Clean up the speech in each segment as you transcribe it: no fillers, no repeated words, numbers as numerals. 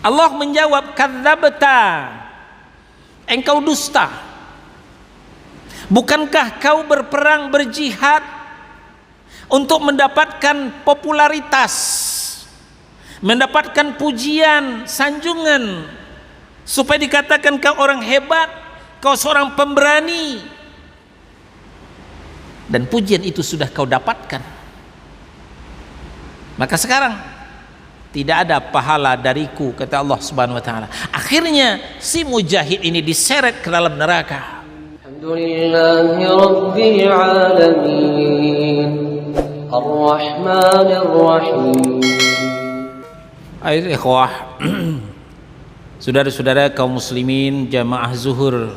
Allah menjawab, kadzabta, engkau dusta. Bukankah kau berperang berjihad untuk mendapatkan popularitas, mendapatkan pujian, sanjungan, supaya dikatakan kau orang hebat, kau seorang pemberani, dan pujian itu sudah kau dapatkan. Maka sekarang tidak ada pahala dariku, kata Allah Subhanahu wa taala. Akhirnya si mujahid ini diseret ke dalam neraka. Alhamdulillahi rabbil alamin, Ar-Rahmanir Rahim. Ayo ikhwah, saudara-saudara kaum muslimin jamaah zuhur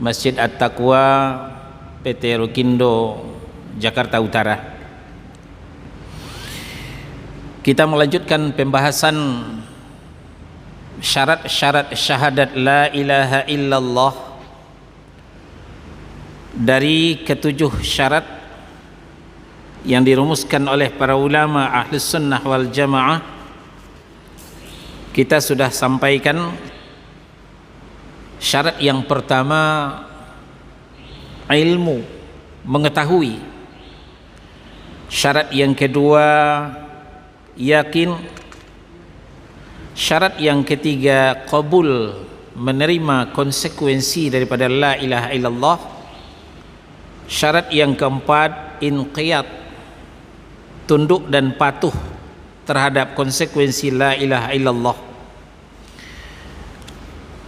Masjid At-Taqwa PT Rukindo Jakarta Utara. Kita melanjutkan pembahasan syarat-syarat syahadat la ilaha illallah dari ketujuh syarat yang dirumuskan oleh para ulama ahli sunnah wal jamaah. Kita sudah sampaikan syarat yang pertama, ilmu, mengetahui. Syarat yang kedua, yakin. Syarat yang ketiga, qabul, menerima konsekuensi daripada la ilaha illallah. Syarat yang keempat, inqiyad, tunduk dan patuh terhadap konsekuensi la ilaha illallah.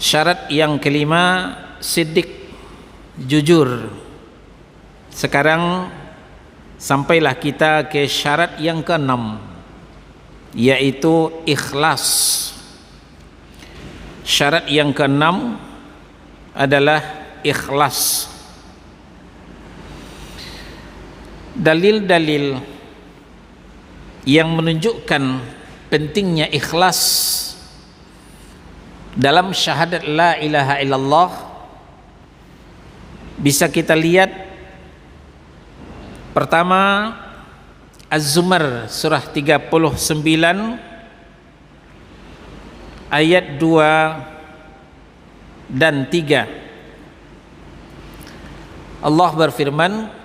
Syarat yang kelima, siddiq, jujur. Sekarang sampailah kita ke syarat yang keenam, yaitu ikhlas. Syarat yang keenam adalah ikhlas. Dalil-dalil yang menunjukkan pentingnya ikhlas dalam syahadat la ilaha illallah bisa kita lihat. Pertama, Az-Zumar surah 39 ayat 2 dan 3. Allah berfirman,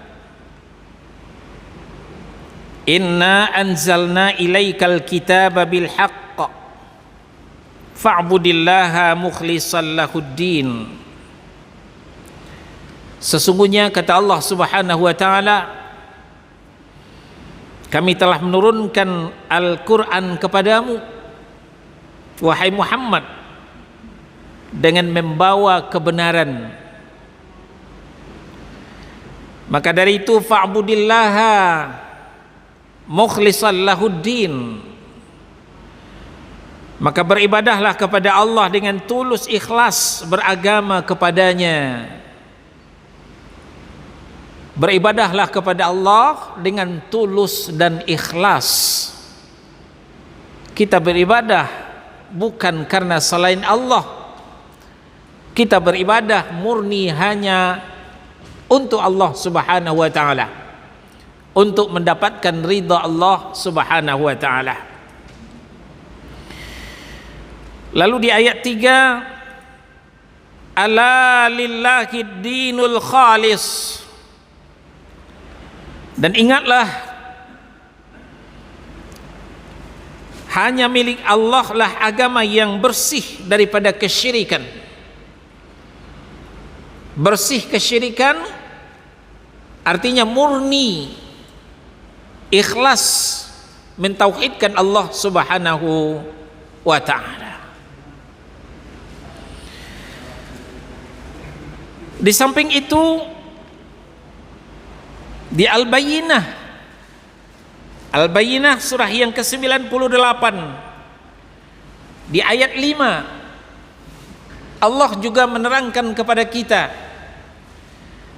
Inna anzalna ilaikal kitaba bil haqq fa'budillaha mukhlishan lahuddin. Sesungguhnya kata Allah Subhanahu wa taala, kami telah menurunkan Al-Quran kepadamu, wahai Muhammad, dengan membawa kebenaran. Maka dari itu fa'budillaha mukhlishan lahuddin, maka beribadahlah kepada Allah dengan tulus ikhlas beragama kepadanya. Beribadahlah kepada Allah dengan tulus dan ikhlas. Kita beribadah bukan karena selain Allah. Kita beribadah murni hanya untuk Allah Subhanahu wa taala, untuk mendapatkan ridha Allah Subhanahu wa taala. Lalu di ayat 3, ala lillahi dinul khalis, dan ingatlah, hanya milik Allah lah agama yang bersih daripada kesyirikan. Bersih kesyirikan artinya murni, ikhlas mentauhidkan Allah Subhanahu wa ta'ala. Di samping itu, di Al-Bayyinah surah yang ke-98 di ayat 5, Allah juga menerangkan kepada kita,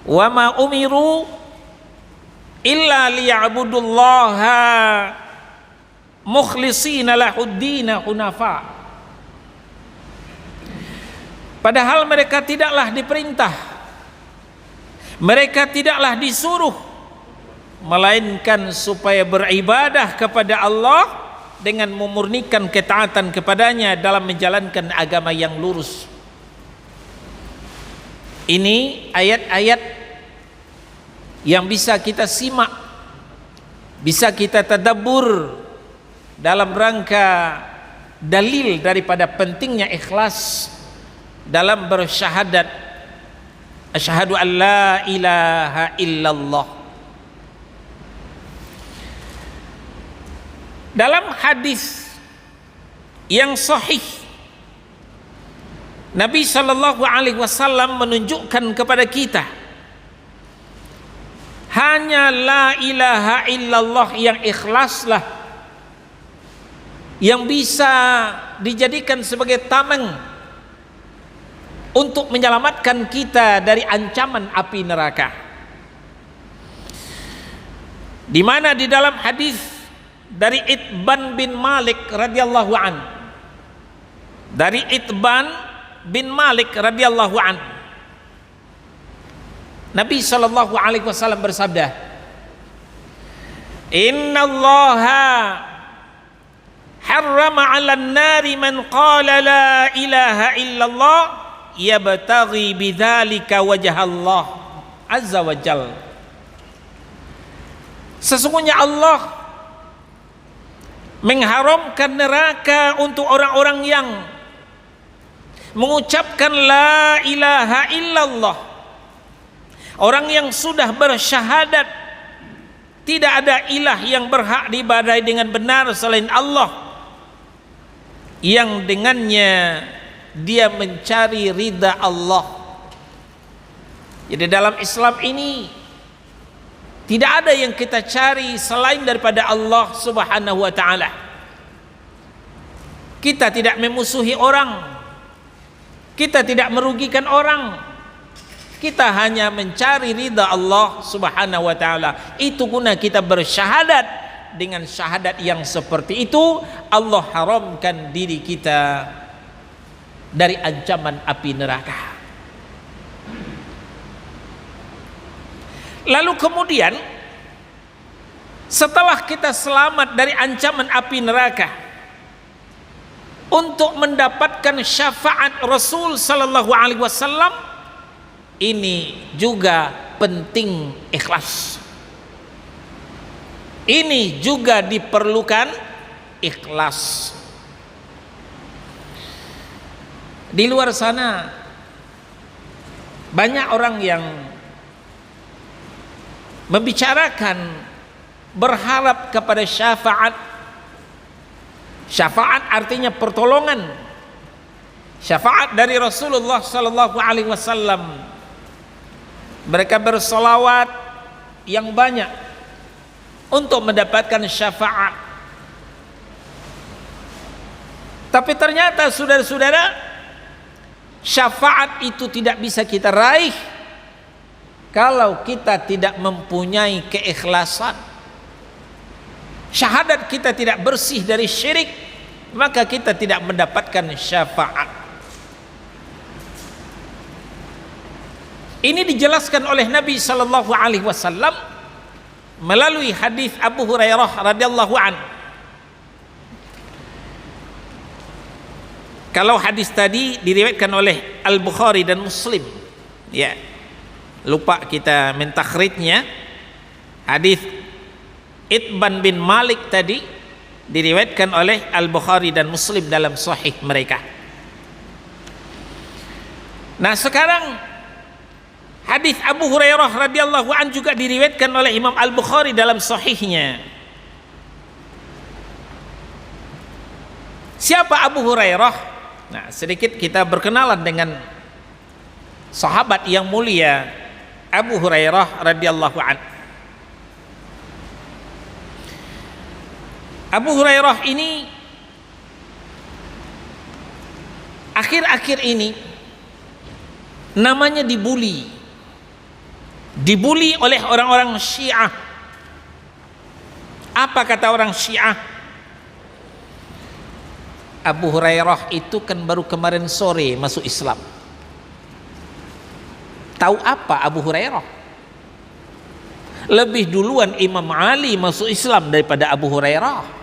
wa ma umiru illa liya'budullaha mukhlishina lahuddina hunafa. Padahal mereka tidaklah diperintah, mereka tidaklah disuruh, melainkan supaya beribadah kepada Allah dengan memurnikan ketaatan kepadanya dalam menjalankan agama yang lurus. Ini ayat-ayat yang bisa kita simak, bisa kita tadabbur dalam rangka dalil daripada pentingnya ikhlas dalam bersyahadat asyhadu an la ilaha illallah. Dalam hadis yang sahih, Nabi sallallahu alaihi wasallam menunjukkan kepada kita hanya la ilaha illallah yang ikhlaslah yang bisa dijadikan sebagai tameng untuk menyelamatkan kita dari ancaman api neraka. Di mana di dalam hadis dari Itban bin Malik radhiyallahu an, dari Itban bin Malik radhiyallahu an, Nabi sallallahu alaihi wasallam bersabda, "Innallaha harrama 'alan nari man qala la ilaha illallah yabtaghi bidzalika wajhallah azza wa jalla." Sesungguhnya Allah mengharamkan neraka untuk orang-orang yang mengucapkan la ilaha illallah, orang yang sudah bersyahadat tidak ada ilah yang berhak diibadahi dengan benar selain Allah, yang dengannya dia mencari ridha Allah. Jadi dalam Islam ini tidak ada yang kita cari selain daripada Allah Subhanahu wa ta'ala. Kita tidak memusuhi orang, kita tidak merugikan orang, kita hanya mencari ridha Allah Subhanahu wa ta'ala. Itu guna kita bersyahadat. Dengan syahadat yang seperti itu, Allah haramkan diri kita dari ancaman api neraka. Lalu kemudian setelah kita selamat dari ancaman api neraka, untuk mendapatkan syafaat Rasul sallallahu alaihi wasallam, ini juga penting ikhlas. Ini juga diperlukan ikhlas. Di luar sana banyak orang yang membicarakan berharap kepada syafaat. Syafaat artinya pertolongan. Syafaat dari Rasulullah sallallahu alaihi wasallam. Mereka bersolawat yang banyak untuk mendapatkan syafaat. Tapi ternyata saudara-saudara, syafaat itu tidak bisa kita raih kalau kita tidak mempunyai keikhlasan. Syahadat kita tidak bersih dari syirik, maka kita tidak mendapatkan syafaat. Ini dijelaskan oleh Nabi sallallahu alaihi wasallam melalui hadis Abu Hurairah radhiyallahu anhu. Kalau hadis tadi diriwayatkan oleh Al-Bukhari dan Muslim, ya, lupa kita mentakhrijnya. Hadis Itban bin Malik tadi diriwayatkan oleh Al-Bukhari dan Muslim dalam sahih mereka. Nah, sekarang hadis Abu Hurairah radhiyallahu an juga diriwayatkan oleh Imam Al-Bukhari dalam sahihnya. Siapa Abu Hurairah? Nah, sedikit kita berkenalan dengan sahabat yang mulia Abu Hurairah radhiyallahu an. Abu Hurairah ini akhir-akhir ini namanya dibuli oleh orang-orang Syiah. Apa kata orang Syiah? Abu Hurairah itu kan baru kemarin sore masuk Islam. Tahu apa Abu Hurairah? Lebih duluan Imam Ali masuk Islam daripada Abu Hurairah.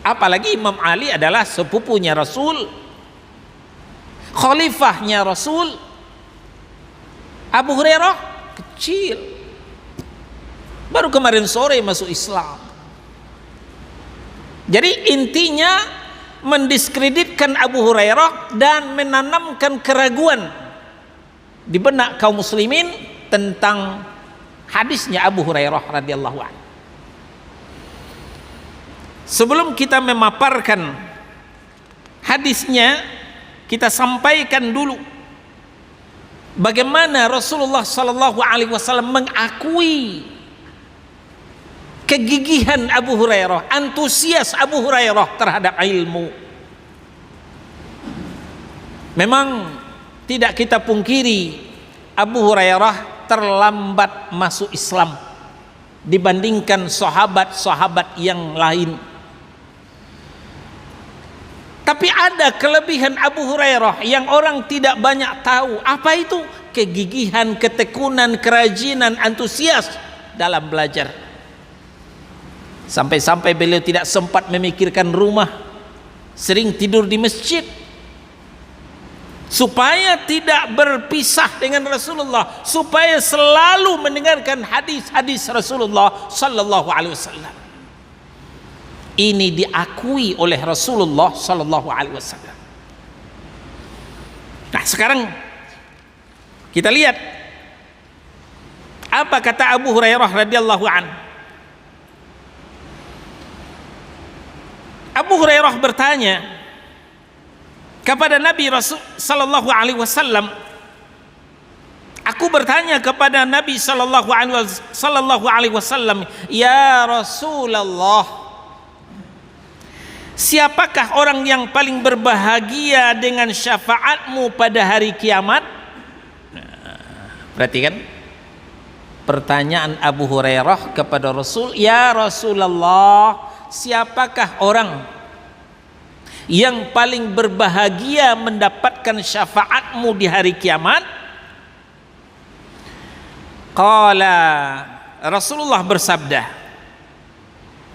Apalagi Imam Ali adalah sepupunya Rasul, khalifahnya Rasul. Abu Hurairah kecil, baru kemarin sore masuk Islam. Jadi intinya mendiskreditkan Abu Hurairah dan menanamkan keraguan di benak kaum muslimin tentang hadisnya Abu Hurairah radhiyallahu anhu. Sebelum kita memaparkan hadisnya, kita sampaikan dulu bagaimana Rasulullah sallallahu alaihi wasallam mengakui kegigihan Abu Hurairah, antusias Abu Hurairah terhadap ilmu. Memang tidak kita pungkiri Abu Hurairah terlambat masuk Islam dibandingkan sahabat-sahabat yang lain. Tapi ada kelebihan Abu Hurairah yang orang tidak banyak tahu. Apa itu? Kegigihan, ketekunan, kerajinan, antusias dalam belajar. Sampai-sampai beliau tidak sempat memikirkan rumah, sering tidur di masjid supaya tidak berpisah dengan Rasulullah, supaya selalu mendengarkan hadis-hadis Rasulullah sallallahu alaihi wasallam. Ini diakui oleh Rasulullah sallallahu alaihi wasallam. Nah, sekarang kita lihat apa kata Abu Hurairah radhiyallahu anhu. Abu Hurairah bertanya kepada Nabi Rasul sallallahu alaihi wasallam, aku bertanya kepada Nabi sallallahu alaihi wasallam, ya Rasulullah, siapakah orang yang paling berbahagia dengan syafaatmu pada hari kiamat? Perhatikan pertanyaan Abu Hurairah kepada Rasul, ya Rasulullah, siapakah orang yang paling berbahagia mendapatkan syafaatmu di hari kiamat? Qala, Rasulullah bersabda.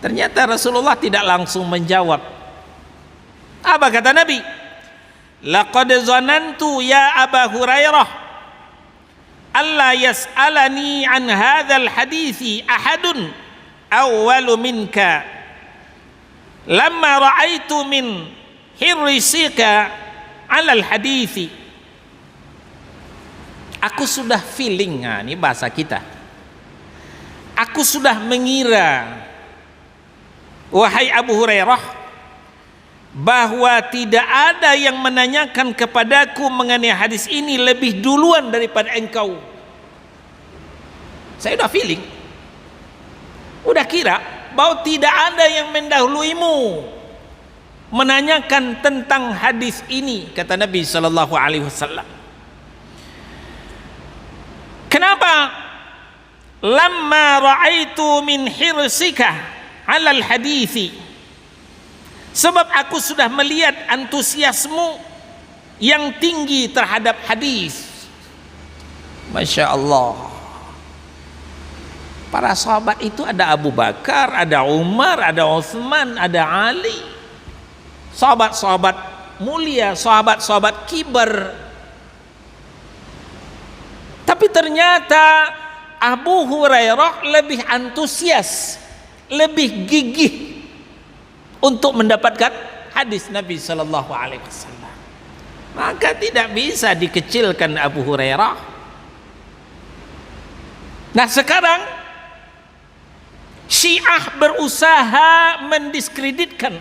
Ternyata Rasulullah tidak langsung menjawab. Apa kata Nabi? Laqad zanantu ya Aba Hurairah alla yas'alani an hadzal hadithi ahadun awwalu minka lamma ra'aitu min hirrisika 'alal hadithi. Aku sudah feeling, nah ini bahasa kita. Aku sudah mengira, wahai Abu Hurairah, bahwa tidak ada yang menanyakan kepadaku mengenai hadis ini lebih duluan daripada engkau. Saya udah feeling, udah kira bahwa tidak ada yang mendahuluimu menanyakan tentang hadis ini, kata Nabi sallallahu alaihi wasallam. Kenapa? Lamma ra'aitu min hirsika 'alal hadithi. Sebab aku sudah melihat antusiasmu yang tinggi terhadap hadis. Masya Allah. Para sahabat itu ada Abu Bakar, ada Umar, ada Utsman, ada Ali. Sahabat-sahabat mulia, sahabat-sahabat kibar. Tapi ternyata Abu Hurairah lebih antusias, lebih gigih untuk mendapatkan hadis Nabi sallallahu alaihi wasallam. Maka tidak bisa dikecilkan Abu Hurairah. Nah, sekarang Syiah berusaha mendiskreditkan,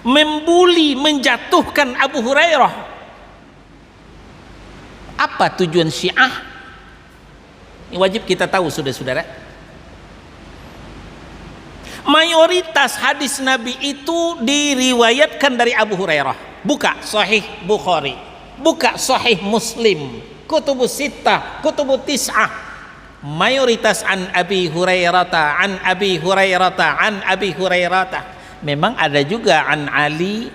membuli, menjatuhkan Abu Hurairah. Apa tujuan Syiah? Ini wajib kita tahu, saudara-saudara. Mayoritas hadis Nabi itu diriwayatkan dari Abu Hurairah. Buka Sahih Bukhari, buka Sahih Muslim, Kutubus Sittah, Kutubus Tis'ah. Mayoritas an Abi Hurairata, an Abi Hurairata, an Abi Hurairata. Memang ada juga an Ali,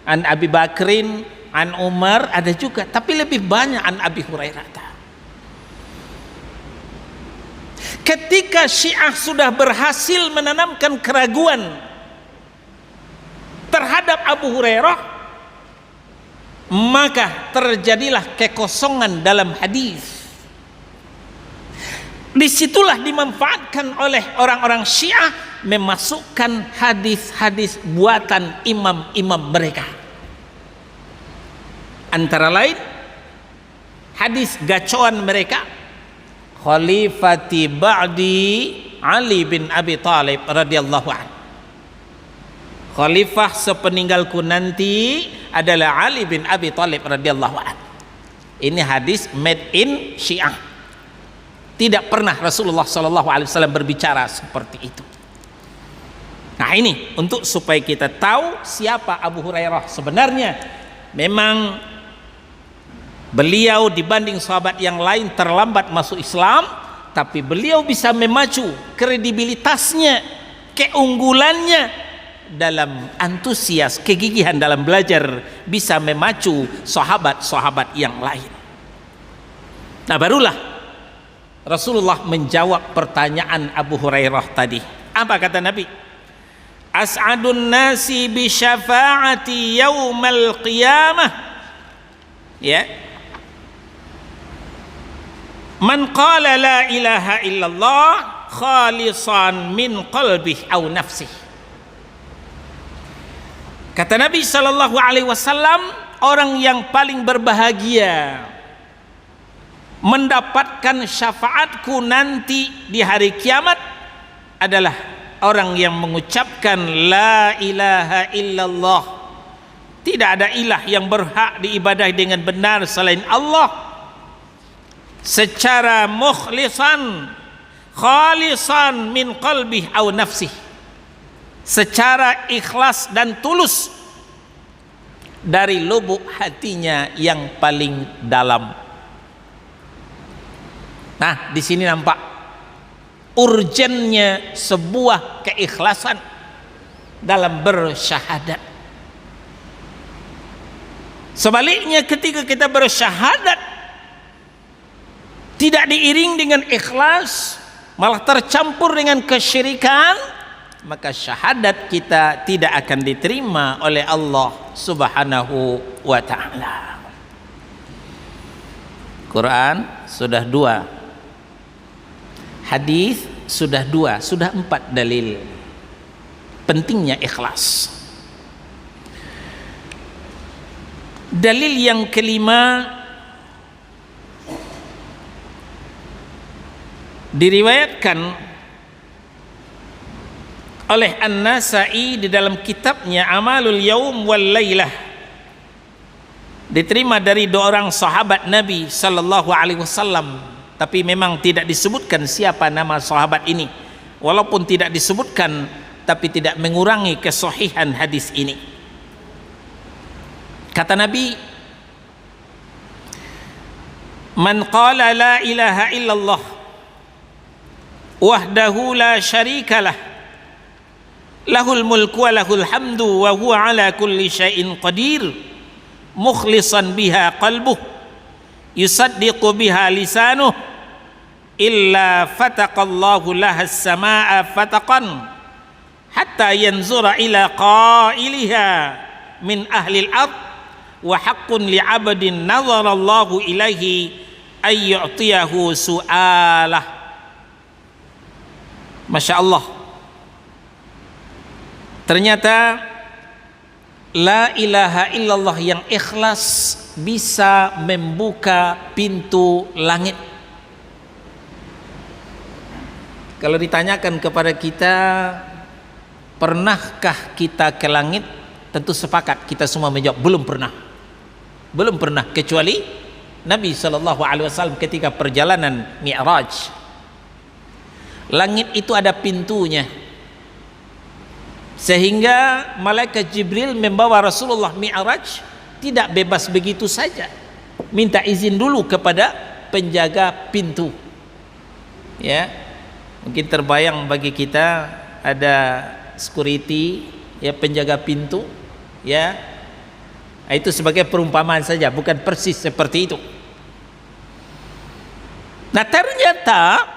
an Abi Bakrin, an Umar, ada juga, tapi lebih banyak an Abi Hurairata. Ketika Syiah sudah berhasil menanamkan keraguan terhadap Abu Hurairah, maka terjadilah kekosongan dalam hadis. Disitulah dimanfaatkan oleh orang-orang Syiah memasukkan hadis-hadis buatan imam-imam mereka. Antara lain hadis gacoan mereka, khalifati ba'di Ali bin Abi Thalib radhiyallahu anhu. Khalifah sepeninggalku nanti adalah Ali bin Abi Thalib radhiyallahu anhu. Ini hadis made in Syiah. Tidak pernah Rasulullah SAW berbicara seperti itu. Nah, ini untuk supaya kita tahu siapa Abu Hurairah sebenarnya. Memang beliau dibanding sahabat yang lain terlambat masuk Islam, tapi beliau bisa memacu kredibilitasnya, keunggulannya dalam antusias, kegigihan dalam belajar, bisa memacu sahabat-sahabat yang lain. Nah, barulah Rasulullah menjawab pertanyaan Abu Hurairah tadi. Apa kata Nabi? As'adun nasi bi syafaati yaumal qiyamah. Ya. Man qala la ilaha illallah khalisan min qalbih aw nafsih. Kata Nabi sallallahu alaihi wasallam, orang yang paling berbahagia mendapatkan syafaatku nanti di hari kiamat adalah orang yang mengucapkan la ilaha illallah, tidak ada ilah yang berhak diibadahi dengan benar selain Allah, secara mukhlisan khalisan min qalbih aw nafsih, secara ikhlas dan tulus dari lubuk hatinya yang paling dalam. Nah, di sini nampak urgennya sebuah keikhlasan dalam bersyahadat. Sebaliknya, ketika kita bersyahadat tidak diiring dengan ikhlas, malah tercampur dengan kesyirikan, maka syahadat kita tidak akan diterima oleh Allah Subhanahu wa ta'ala. Quran sudah 2, hadis sudah 2, sudah 4 dalil pentingnya ikhlas. Dalil yang kelima diriwayatkan oleh An-Nasa'i di dalam kitabnya Amalul Yaum wal Lailah, diterima dari 2 orang sahabat Nabi sallallahu alaihi wasallam, tapi memang tidak disebutkan siapa nama sahabat ini. Walaupun tidak disebutkan, tapi tidak mengurangi kesahihan hadis ini. Kata Nabi, man qala la ilaha illallah wahdahu la syarikalah lahul mulku wa lahul hamdu wa huwa ala kulli syai'in qadir mukhlisan biha qalbuh yusaddiqu biha lisanuh illa fataqallahu lahas samaa fataqan hatta yanzura ila qailiha min ahli al-ard wa haqqun li'abdin nazarallahu ilaihi ay yu'tiyahu su'alah. Masya Allah, ternyata la ilaha illallah yang ikhlas bisa membuka pintu langit. Kalau ditanyakan kepada kita, pernahkah kita ke langit? Tentu sepakat kita semua menjawab belum pernah. Belum pernah, kecuali Nabi SAW ketika perjalanan Mi'raj. Langit itu ada pintunya, sehingga malaikat Jibril membawa Rasulullah Mi'raj tidak bebas begitu saja, minta izin dulu kepada penjaga pintu. Ya, mungkin terbayang bagi kita ada security, ya, penjaga pintu, ya, itu sebagai perumpamaan saja, bukan persis seperti itu. Nah, ternyata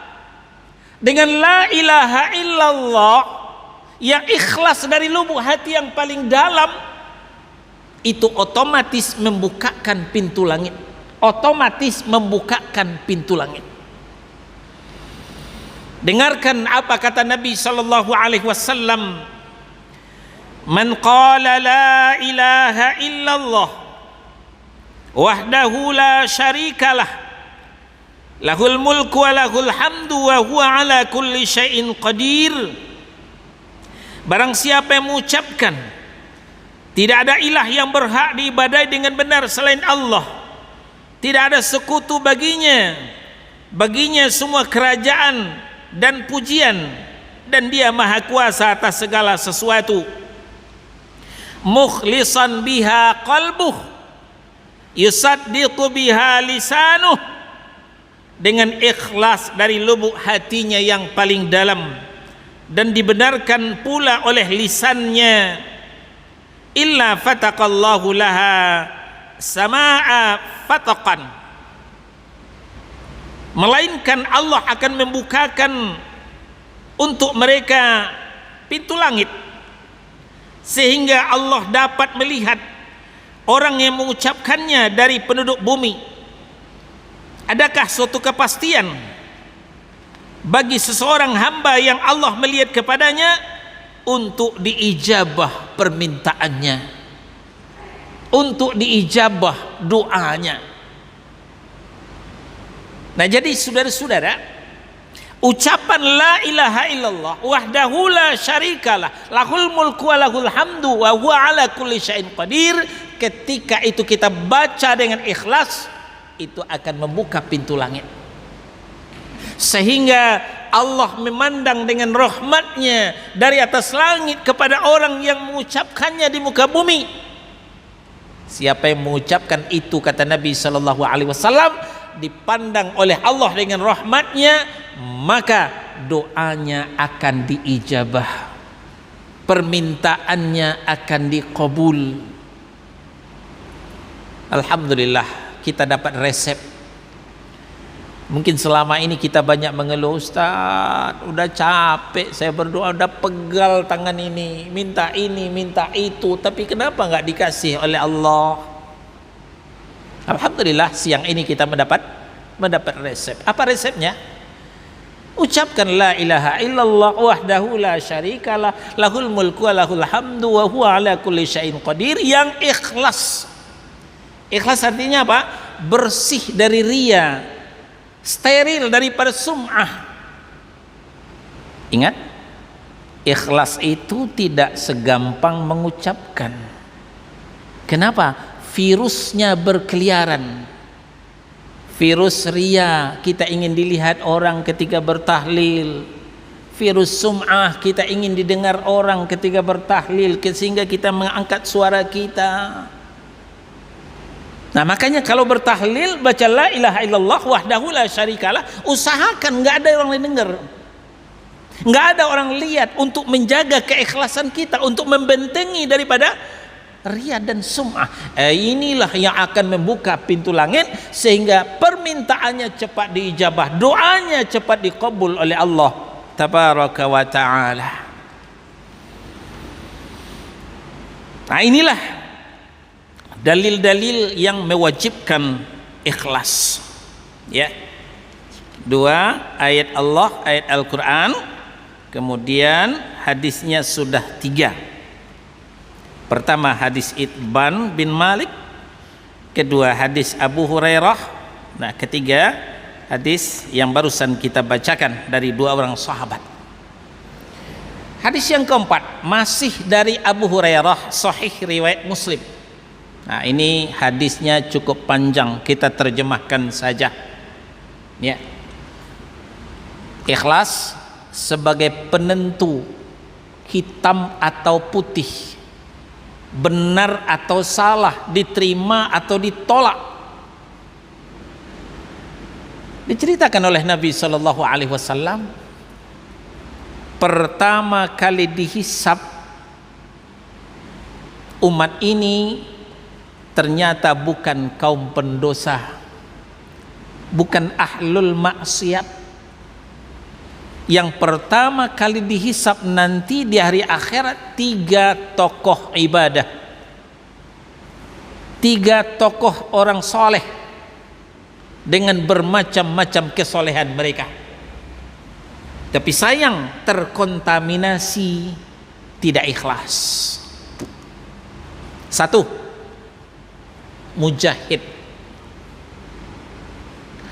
dengan la ilaha illallah yang ikhlas dari lubuk hati yang paling dalam, itu otomatis membukakan pintu langit. Otomatis membukakan pintu langit. Dengarkan apa kata Nabi sallallahu alaihi wasallam, "Man qala la ilaha illallah wahdahu la syarikalah lahul mulku wa lahul hamdu wa huwa ala kulli syai'in qadir." Barang siapa yang mengucapkan tidak ada ilah yang berhak diibadai dengan benar selain Allah, tidak ada sekutu baginya, baginya semua kerajaan dan pujian, dan dia maha kuasa atas segala sesuatu. Mukhlisan biha qalbuh yusaddiqu biha lisanuh, dengan ikhlas dari lubuk hatinya yang paling dalam, dan dibenarkan pula oleh lisannya. Illa fataqallahu laha samaa fataqan, melainkan Allah akan membukakan untuk mereka pintu langit, sehingga Allah dapat melihat orang yang mengucapkannya dari penduduk bumi. Adakah suatu kepastian bagi seseorang hamba yang Allah melihat kepadanya untuk diijabah permintaannya, untuk diijabah doanya? Nah, jadi saudara-saudara, ucapan la ilaha illallah wahdahu la syarikalah lahul mulku wa lahul hamdu wa huwa ala kulli syai'in qadir, ketika itu kita baca dengan ikhlas, itu akan membuka pintu langit, sehingga Allah memandang dengan rahmatnya dari atas langit kepada orang yang mengucapkannya di muka bumi. Siapa yang mengucapkan itu, kata Nabi sallallahu alaihi wasallam, dipandang oleh Allah dengan rahmatnya, maka doanya akan diijabah, permintaannya akan dikabul. Alhamdulillah, kita dapat resep. Mungkin selama ini kita banyak mengeluh, "Ustaz, udah capek saya berdoa, udah pegal tangan ini, minta itu, tapi kenapa nggak dikasih oleh Allah?" Alhamdulillah, siang ini kita mendapat resep. Apa resepnya? Ucapkan la ilaha illallah wahdahu la syarikalah lahul mulku wa lahul hamdu wa huwa ala kulli syai'in qadir, yang ikhlas. Ikhlas artinya apa? Bersih dari riya, steril daripada sum'ah. Ingat, ikhlas itu tidak segampang mengucapkan. Kenapa? Virusnya berkeliaran. Virus riya, kita ingin dilihat orang ketika bertahlil. Virus sum'ah, kita ingin didengar orang ketika bertahlil, sehingga kita mengangkat suara kita. Nah, makanya kalau bertahlil baca la ilaha illallah wahdahu la syarikalah, usahakan nggak ada orang lain dengar, nggak ada orang lihat, untuk menjaga keikhlasan kita, untuk membentengi daripada riya dan sum'ah. Inilah yang akan membuka pintu langit, sehingga permintaannya cepat diijabah, doanya cepat dikabul oleh Allah tabaraka wa ta'ala. Nah, inilah dalil-dalil yang mewajibkan ikhlas, ya. 2 ayat Allah, ayat Al-Quran, kemudian hadisnya sudah 3. Pertama hadis Itban bin Malik, kedua hadis Abu Hurairah, nah ketiga hadis yang barusan kita bacakan dari 2 orang sahabat. Hadis yang keempat masih dari Abu Hurairah, sahih riwayat Muslim. Nah, ini hadisnya cukup panjang, kita terjemahkan saja, ya. Ikhlas sebagai penentu hitam atau putih, benar atau salah, diterima atau ditolak. Diceritakan oleh Nabi Shallallahu Alaihi Wasallam, pertama kali dihisab umat ini ternyata bukan kaum pendosa, bukan ahlul maksiat. Yang pertama kali dihisab nanti di hari akhirat 3 tokoh ibadah. 3 tokoh orang soleh dengan bermacam-macam kesolehan mereka, tapi sayang terkontaminasi tidak ikhlas. 1, mujahid.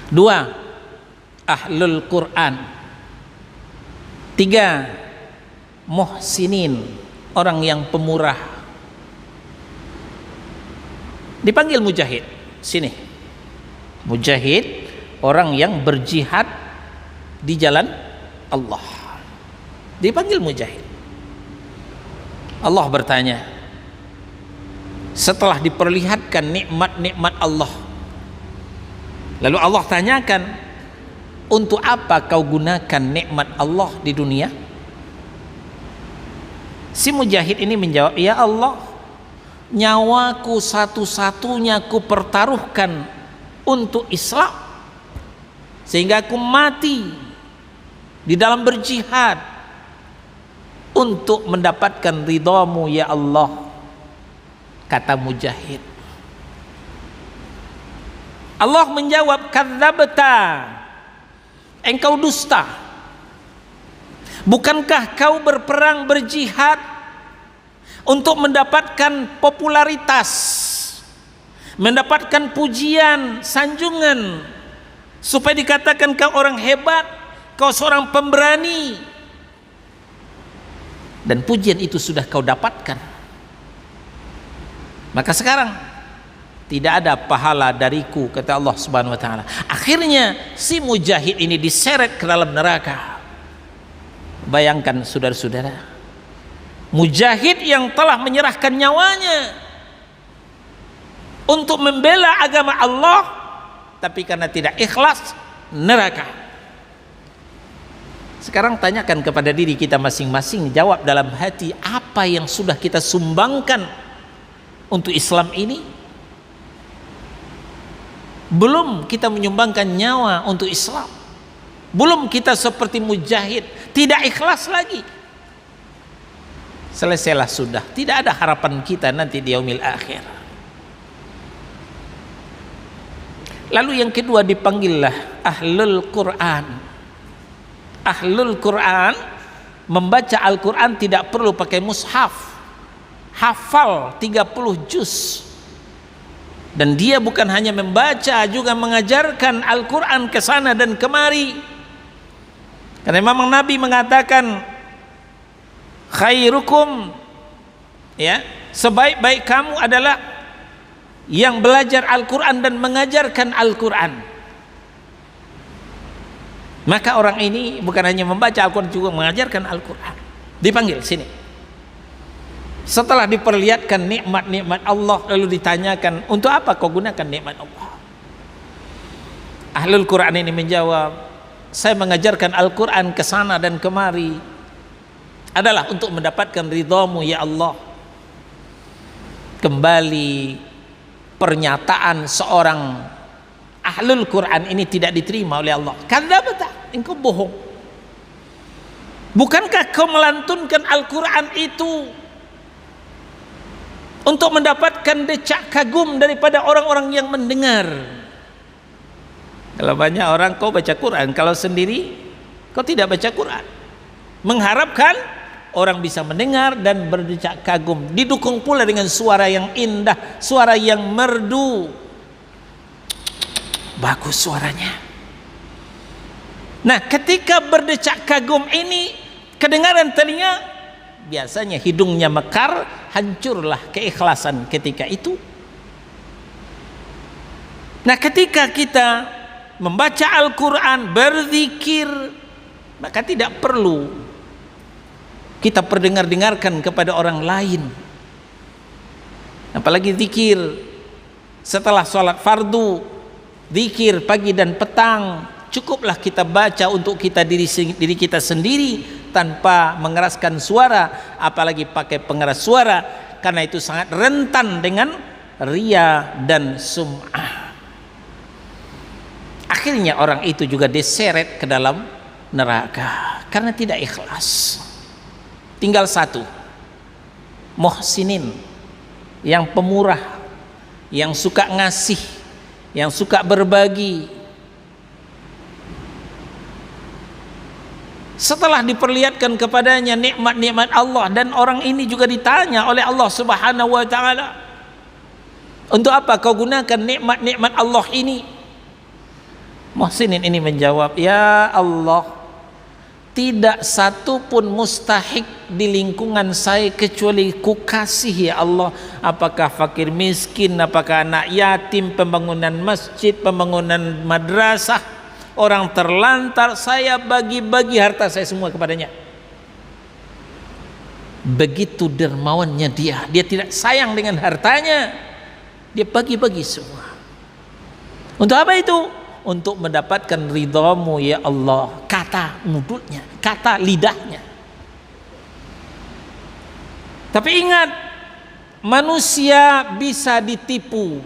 2, ahlul Quran. 3, muhsinin, orang yang pemurah. Dipanggil mujahid. Sini, mujahid, orang yang berjihad di jalan Allah, dipanggil mujahid. Allah bertanya, setelah diperlihatkan nikmat-nikmat Allah, lalu Allah tanyakan, untuk apa kau gunakan nikmat Allah di dunia? Si mujahid ini menjawab, ya Allah, nyawaku satu-satunya ku pertaruhkan untuk Islam, sehingga aku mati di dalam berjihad untuk mendapatkan ridhamu ya Allah. Kata mujahid. Allah menjawab, kadzabta, engkau dusta. Bukankah kau berperang berjihad untuk mendapatkan popularitas, mendapatkan pujian, sanjungan, supaya dikatakan kau orang hebat, kau seorang pemberani, dan pujian itu sudah kau dapatkan. Maka sekarang tidak ada pahala dariku, kata Allah Subhanahu wa taala. Akhirnya si mujahid ini diseret ke dalam neraka. Bayangkan saudara-saudara, mujahid yang telah menyerahkan nyawanya untuk membela agama Allah, tapi karena tidak ikhlas, neraka. Sekarang tanyakan kepada diri kita masing-masing, jawab dalam hati, apa yang sudah kita sumbangkan untuk Islam ini? Belum kita menyumbangkan nyawa untuk Islam, belum kita seperti mujahid, tidak ikhlas lagi, selesailah sudah, tidak ada harapan kita nanti di yaumil akhir. Lalu yang kedua, dipanggillah ahlul Quran. Ahlul Quran, membaca Al-Quran tidak perlu pakai mushaf, hafal 30 juz. Dan dia bukan hanya membaca, juga mengajarkan Al-Quran ke sana dan kemari. Karena memang Nabi mengatakan, khairukum, ya, sebaik-baik kamu adalah yang belajar Al-Quran dan mengajarkan Al-Quran. Maka orang ini bukan hanya membaca Al-Quran, juga mengajarkan Al-Quran. Dipanggil sini. Setelah diperlihatkan nikmat-nikmat Allah, lalu ditanyakan, untuk apa kau gunakan nikmat Allah? Ahlul Quran ini menjawab, saya mengajarkan Al-Quran ke sana dan kemari adalah untuk mendapatkan ridhamu ya Allah. Kembali pernyataan seorang ahlul Quran ini tidak diterima oleh Allah. Kadzabta, engkau bohong. Bukankah kau melantunkan Al-Quran itu untuk mendapatkan decak kagum daripada orang-orang yang mendengar? Kalau banyak orang kau baca Quran, kalau sendiri kau tidak baca Quran, mengharapkan orang bisa mendengar dan berdecak kagum, didukung pula dengan suara yang indah, suara yang merdu, bagus suaranya. Nah, ketika berdecak kagum ini kedengaran telinga, biasanya hidungnya mekar, hancurlah keikhlasan ketika itu. Nah, ketika kita membaca Al-Quran, berzikir, maka tidak perlu kita perdengar-dengarkan kepada orang lain. Apalagi zikir setelah sholat fardu, zikir pagi dan petang, cukuplah kita baca untuk kita diri kita sendiri tanpa mengeraskan suara, apalagi pakai pengeras suara, karena itu sangat rentan dengan riya dan sum'ah. Akhirnya orang itu juga diseret ke dalam neraka karena tidak ikhlas. Tinggal satu, muhsinin, yang pemurah, yang suka ngasih, yang suka berbagi. Setelah diperlihatkan kepadanya nikmat-nikmat Allah, dan orang ini juga ditanya oleh Allah Subhanahu wa taala, untuk apa kau gunakan nikmat-nikmat Allah ini? Muhsinin ini menjawab, ya Allah, tidak satu pun mustahik di lingkungan saya kecuali ku kasih ya Allah. Apakah fakir miskin, apakah anak yatim, pembangunan masjid, pembangunan madrasah, orang terlantar, saya bagi-bagi harta saya semua kepadanya. Begitu dermawannya dia tidak sayang dengan hartanya, dia bagi-bagi semua. Untuk apa itu? Untuk mendapatkan ridhamu ya Allah, kata mulutnya, kata lidahnya. Tapi ingat, manusia bisa ditipu,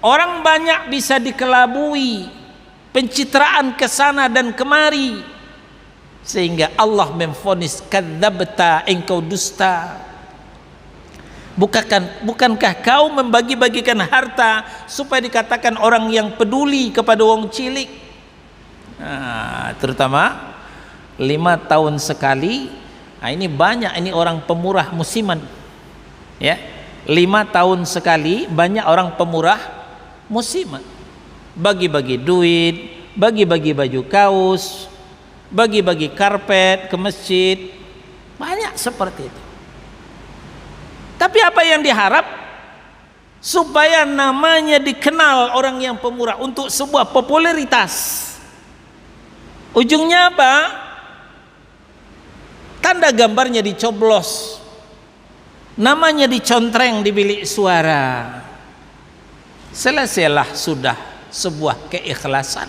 orang banyak bisa dikelabui, pencitraan kesana dan kemari, sehingga Allah memvonis kadzabta, engkau dusta. Bukankah kau membagi-bagikan harta supaya dikatakan orang yang peduli kepada wong cilik? Terutama 5 tahun sekali. Ini banyak ini orang pemurah musiman, ya. 5 tahun sekali banyak orang pemurah musiman, bagi-bagi duit, bagi-bagi baju kaos, bagi-bagi karpet ke masjid, banyak seperti itu. Tapi apa yang diharap? Supaya namanya dikenal orang yang pemurah, untuk sebuah popularitas. Ujungnya apa? Tanda gambarnya dicoblos, namanya dicontreng di bilik suara. Selesailah sudah sebuah keikhlasan.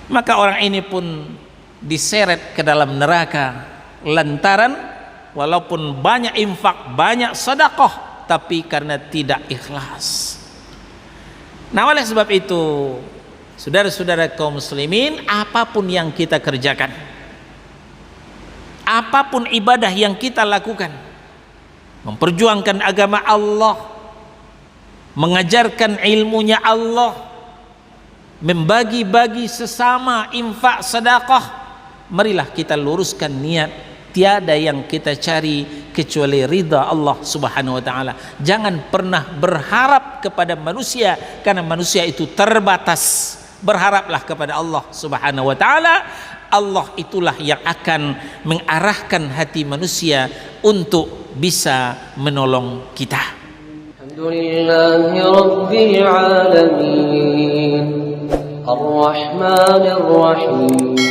Maka orang ini pun diseret ke dalam neraka lantaran walaupun banyak infak, banyak sedekah, tapi karena tidak ikhlas. Nah, oleh sebab itu, saudara-saudara kaum muslimin, apapun yang kita kerjakan, apapun ibadah yang kita lakukan, memperjuangkan agama Allah, mengajarkan ilmunya Allah, membagi-bagi sesama, infak, sedekah, marilah kita luruskan niat. Tiada yang kita cari kecuali ridha Allah Subhanahu wa taala. Jangan pernah berharap kepada manusia, karena manusia itu terbatas. Berharaplah kepada Allah Subhanahu wa taala. Allah itulah yang akan mengarahkan hati manusia untuk bisa menolong kita. Alhamdulillahi rabbil alamin. Ar-Rahmanir Rahim.